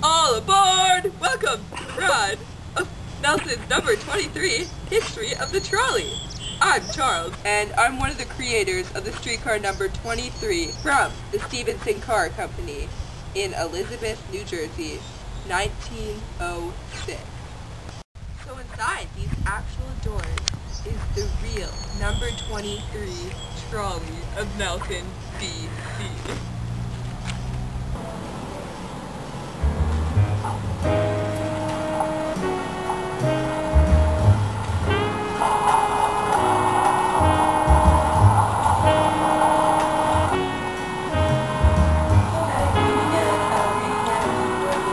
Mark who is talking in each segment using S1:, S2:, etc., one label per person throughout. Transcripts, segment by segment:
S1: All aboard! Welcome to the ride of Nelson's number 23, History of the Trolley. I'm Charles, and I'm one of the creators of the streetcar number 23 from the Stevenson Car Company in Elizabeth, New Jersey, 1906. So inside these actual doors is the real number 23 trolley of Nelson, D.C.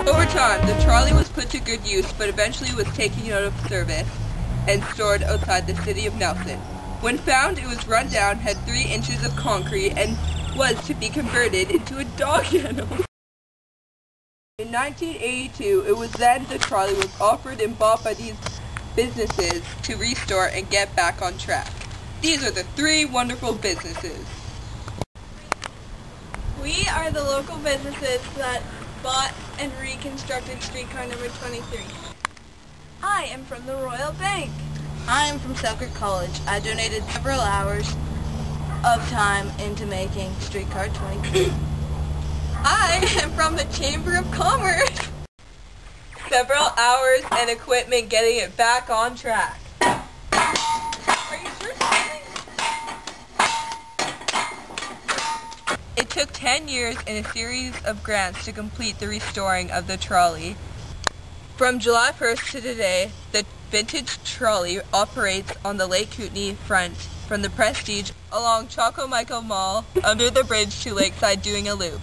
S1: Over time, the trolley was put to good use, but eventually was taken out of service and stored outside the city of Nelson. When found, it was run down, had 3 inches of concrete, and was to be converted into a dog kennel. In 1982, it was then the trolley was offered and bought by these businesses to restore and get back on track. These are the 3 wonderful businesses.
S2: We are the local businesses that bought and reconstructed streetcar number 23. I am from the Royal Bank.
S3: I am from Selkirk College. I donated several hours of time into making streetcar 23.
S2: I am from the Chamber of Commerce.
S1: Several hours and equipment getting it back on track.
S2: Are you sure something?
S1: It took 10 years and a series of grants to complete the restoring of the trolley. From July 1st to today, the vintage trolley operates on the Lake Kootenai front from the Prestige along Choco Michael Mall under the bridge to Lakeside doing a loop.